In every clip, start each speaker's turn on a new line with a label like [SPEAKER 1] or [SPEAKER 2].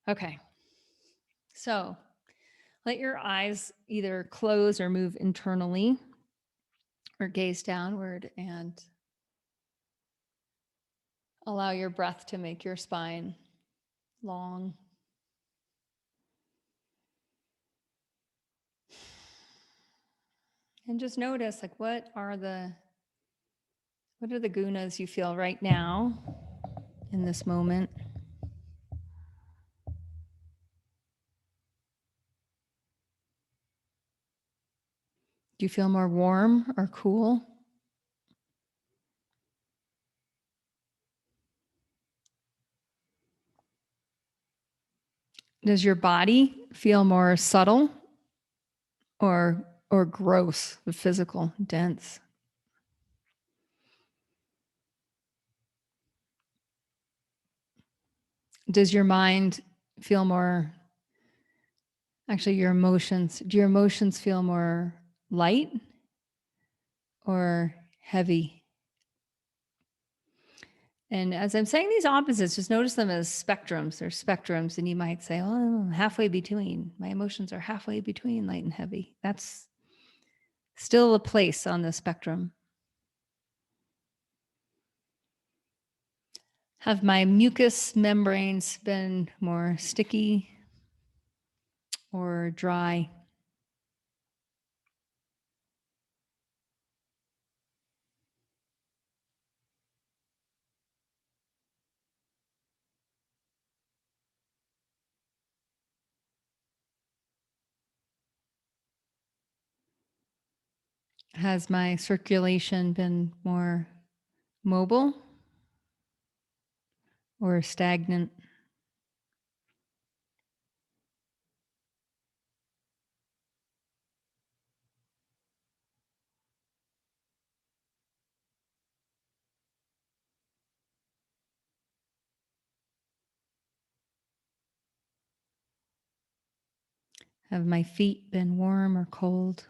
[SPEAKER 1] Okay. So let your eyes either close or move internally or gaze downward and allow your breath to make your spine long. And just notice like what are the gunas you feel right now in this moment? Do you feel more warm or cool? Does your body feel more subtle or gross, physical, dense? Does your mind feel more, actually your emotions, do your emotions feel more light or heavy? And as I'm saying these opposites, just notice them as spectrums. They're spectrums. And you might say, oh, I'm halfway between. My emotions are halfway between light and heavy. That's still a place on the spectrum. Have my mucous membranes been more sticky or dry? Has my circulation been more mobile or stagnant? Have my feet been warm or cold?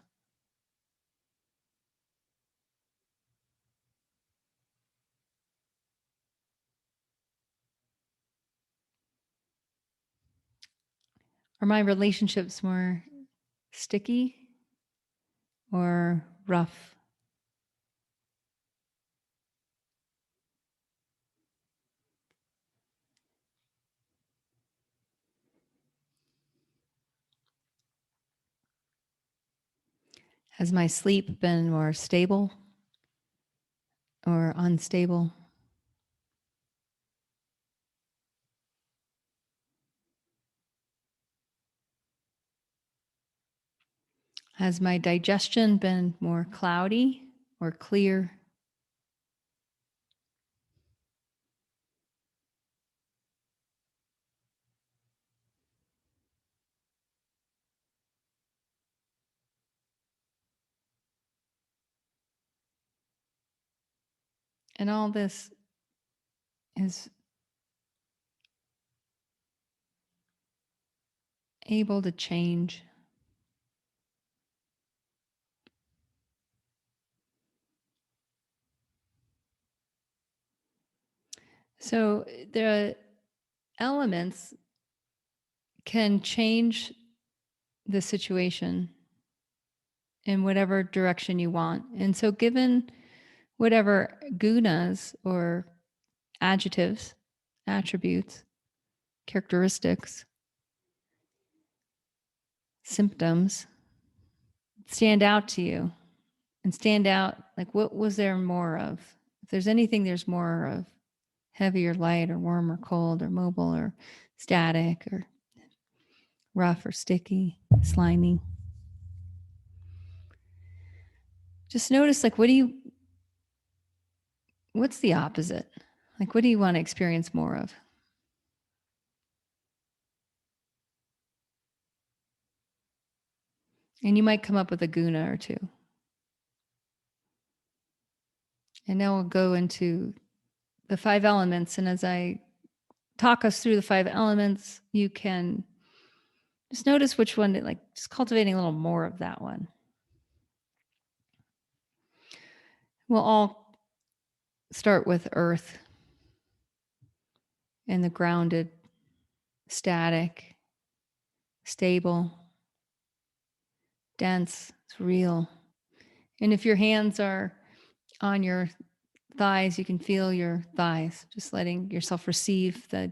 [SPEAKER 1] Are my relationships more sticky or rough? Has my sleep been more stable or unstable? Has my digestion been more cloudy or clear? And all this is able to change. So the elements can change the situation in whatever direction you want. And so, given whatever gunas or adjectives, attributes, characteristics, symptoms stand out to you and stand out, like what was there more of? If there's anything, there's more of heavy or light or warm or cold or mobile or static or rough or sticky, slimy. Just notice like what's the opposite? Like what do you want to experience more of? And you might come up with a guna or two. And now we'll go into the 5 elements. And as I talk us through the 5 elements, you can just notice which one, like just cultivating a little more of that one. We'll all start with earth and the grounded static, stable, dense, it's real. And if your hands are on your thighs, you can feel your thighs, just letting yourself receive this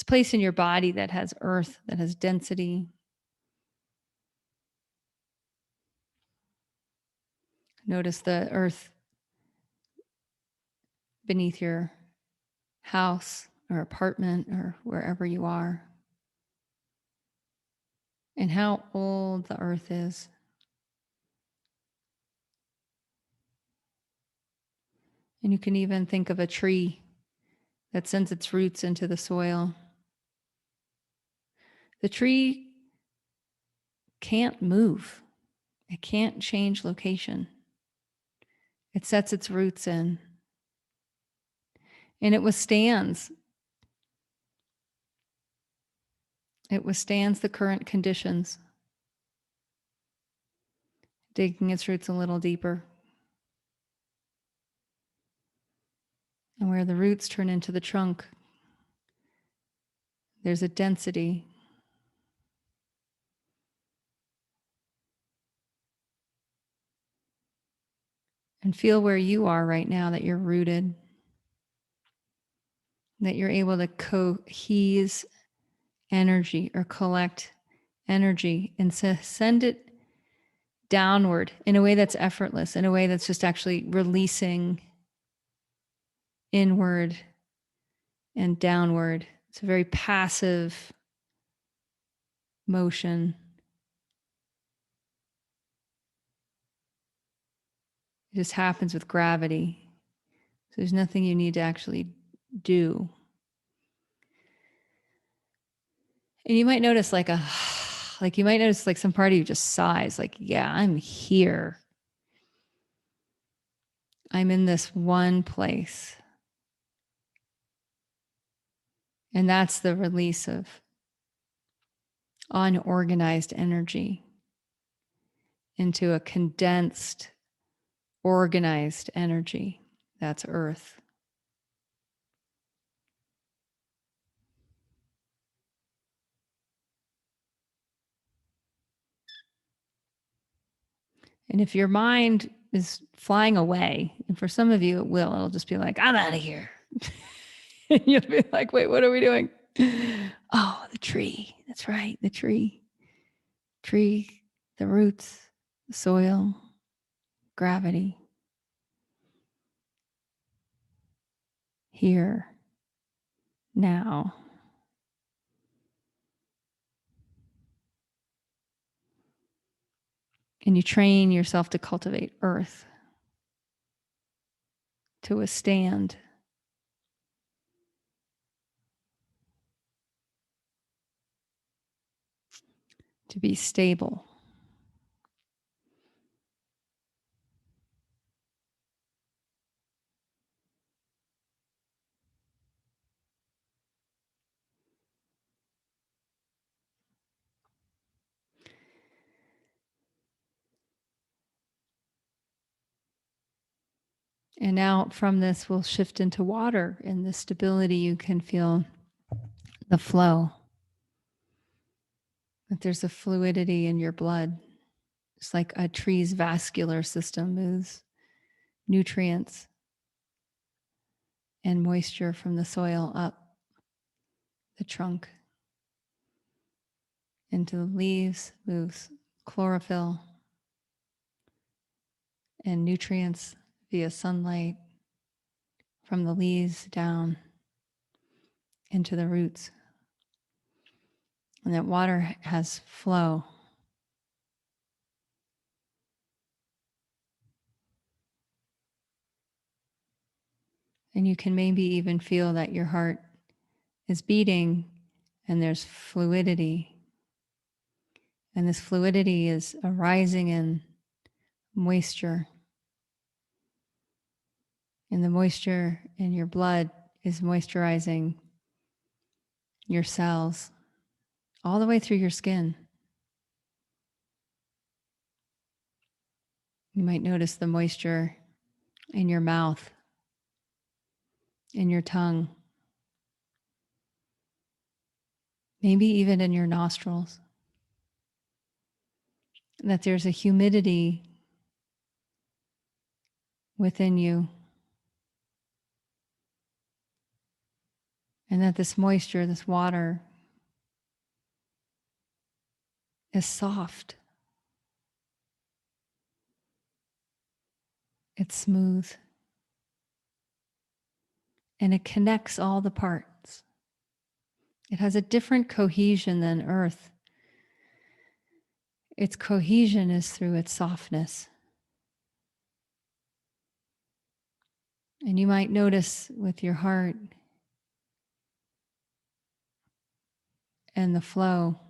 [SPEAKER 1] place in your body that has earth, that has density. Notice the earth beneath your house or apartment or wherever you are, and how old the earth is. And you can even think of a tree that sends its roots into the soil. The tree can't move, it can't change location. It sets its roots in, and it withstands. It withstands the current conditions, digging its roots a little deeper. And where the roots turn into the trunk, there's a density. And feel where you are right now, that you're rooted, that you're able to cohese energy or collect energy and send it downward in a way that's effortless, in a way that's just actually releasing inward and downward. It's a very passive motion. It just happens with gravity. So there's nothing you need to actually do. And you might notice like you might notice like some part of you just sighs, like, yeah, I'm here. I'm in this one place. And that's the release of unorganized energy into a condensed, organized energy. That's earth. And if your mind is flying away, and for some of you it will, it'll just be like, I'm out of here. And you'll be like, wait, what are we doing? Oh, the tree. That's right, the tree. Tree, the roots, the soil, gravity. Here, now. And you train yourself to cultivate earth, to withstand, to be stable. And now from this, we'll shift into water. And the stability, you can feel the flow. That there's a fluidity in your blood. It's like a tree's vascular system moves nutrients and moisture from the soil up the trunk into the leaves, moves chlorophyll and nutrients via sunlight from the leaves down into the roots. And that water has flow. And you can maybe even feel that your heart is beating and there's fluidity. And this fluidity is arising in moisture. And the moisture in your blood is moisturizing your cells all the way through your skin. You might notice the moisture in your mouth, in your tongue, maybe even in your nostrils, that there's a humidity within you, and that this moisture, this water, is soft. It's smooth. And it connects all the parts. It has a different cohesion than earth. Its cohesion is through its softness. And you might notice with your heart and the flow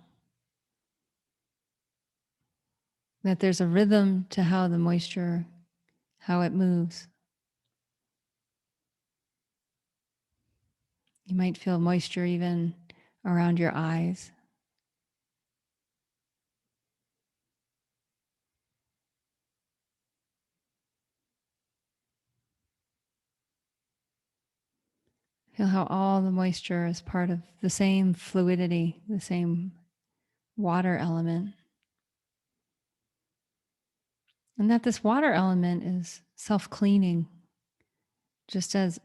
[SPEAKER 1] that there's a rhythm to how the moisture, how it moves. You might feel moisture even around your eyes. Feel how all the moisture is part of the same fluidity, the same water element. And that this water element is self-cleaning. Just as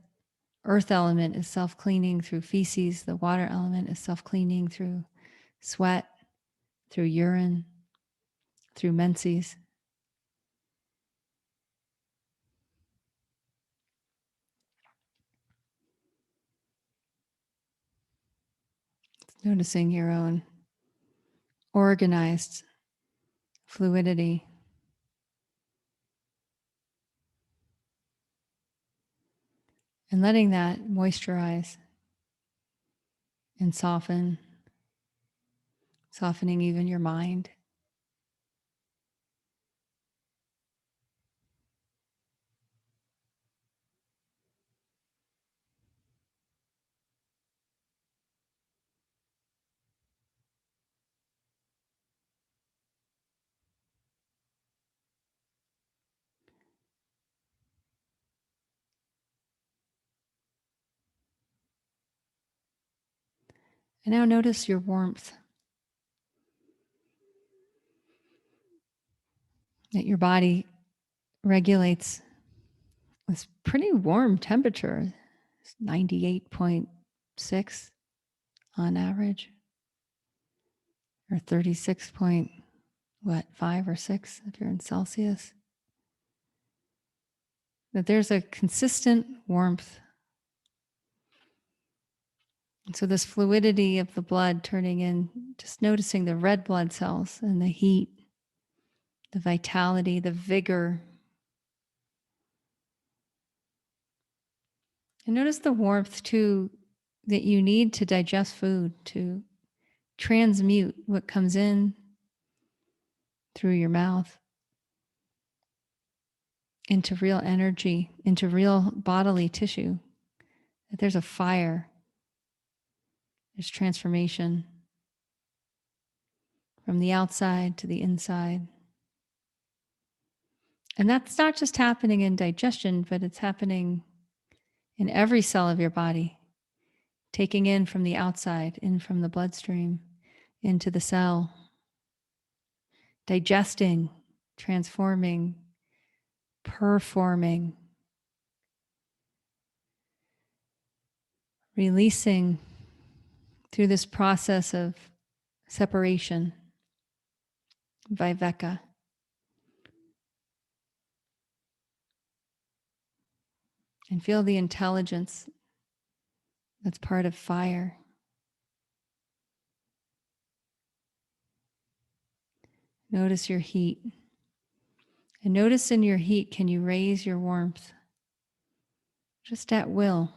[SPEAKER 1] earth element is self-cleaning through feces, the water element is self-cleaning through sweat, through urine, through menses. Noticing your own organized fluidity. And letting that moisturize and soften, softening even your mind. And now notice your warmth, that your body regulates with pretty warm temperature. It's 98.6 on average, or 36 point, what, 5 or 6 if you're in Celsius. That there's a consistent warmth. And so this fluidity of the blood turning in, just noticing the red blood cells and the heat, the vitality, the vigor. And notice the warmth too that you need to digest food, to transmute what comes in through your mouth into real energy, into real bodily tissue. That there's a fire, there's transformation from the outside to the inside. And that's not just happening in digestion, but it's happening in every cell of your body, taking in from the outside, in from the bloodstream, into the cell, digesting, transforming, performing, releasing through this process of separation, viveka. And feel the intelligence that's part of fire. Notice your heat. And notice in your heat, can you raise your warmth? Just at will.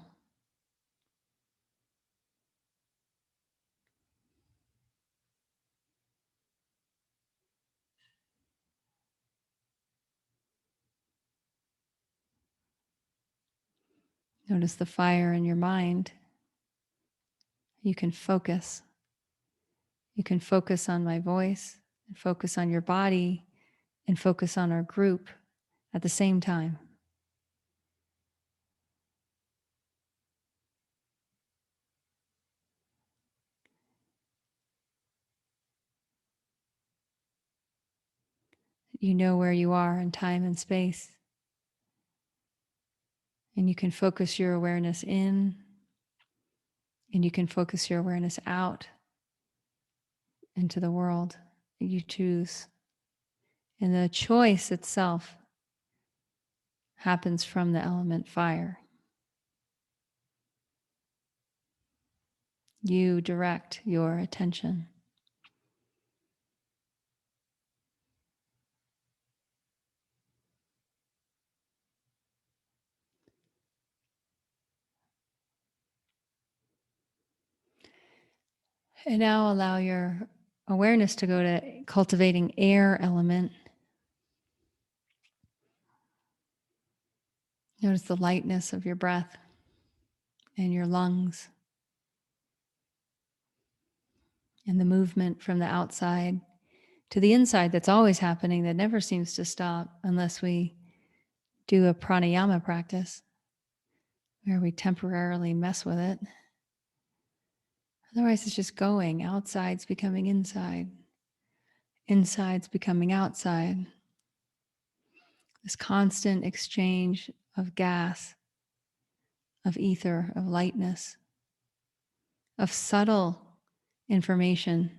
[SPEAKER 1] Notice the fire in your mind. You can focus. You can focus on my voice, and focus on your body, and focus on our group at the same time. you know where you are in time and space. And you can focus your awareness in, and you can focus your awareness out into the world that you choose. And the choice itself happens from the element fire. You direct your attention. And now allow your awareness to go to cultivating air element. Notice the lightness of your breath and your lungs and the movement from the outside to the inside that's always happening, that never seems to stop unless we do a pranayama practice where we temporarily mess with it. Otherwise, it's just going. Outside's becoming inside. Inside's becoming outside. This constant exchange of gas, of ether, of lightness, of subtle information.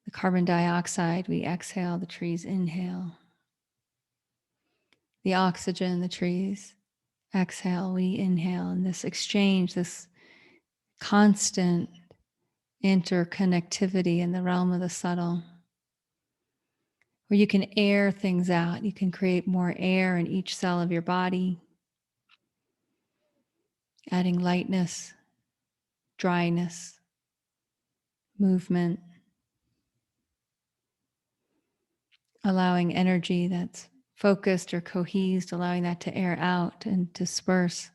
[SPEAKER 1] The carbon dioxide we exhale, the trees inhale. The oxygen the trees exhale, we inhale. And this exchange, this constant interconnectivity in the realm of the subtle, where you can air things out. You can create more air in each cell of your body, adding lightness, dryness, movement, allowing energy that's focused or cohesed, allowing that to air out and disperse.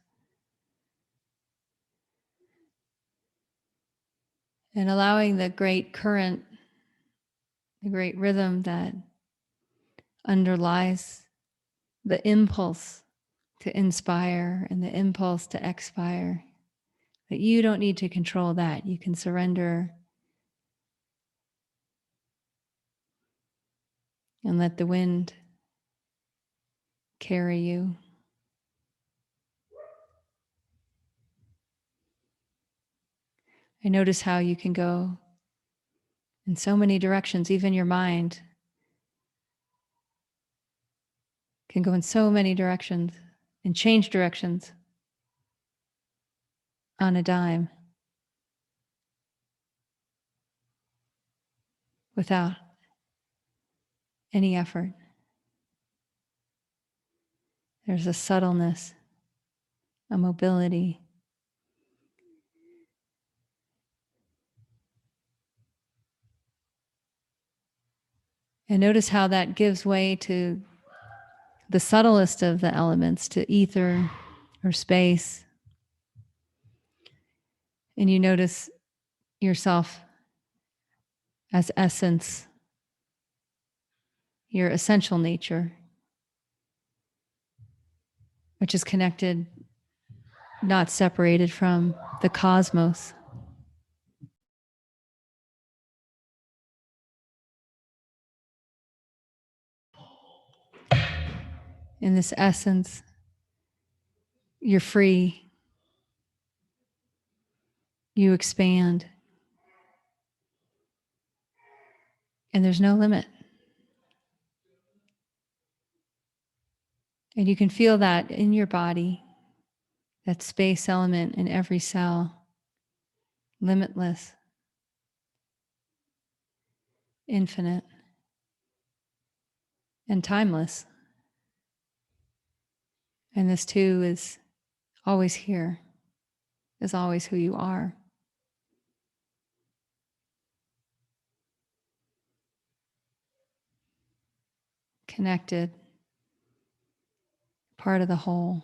[SPEAKER 1] And allowing the great current, the great rhythm that underlies the impulse to inspire and the impulse to expire, that you don't need to control that. You can surrender and let the wind carry you. I notice how you can go in so many directions. Even your mind can go in so many directions and change directions on a dime without any effort. There's a subtleness, a mobility. And notice how that gives way to the subtlest of the elements, to ether or space. And you notice yourself as essence, your essential nature, which is connected, not separated from the cosmos. In this essence, you're free. You expand. And there's no limit. And you can feel that in your body, that space element in every cell, limitless, infinite, and timeless. And this too is always here, is always who you are. Connected, part of the whole.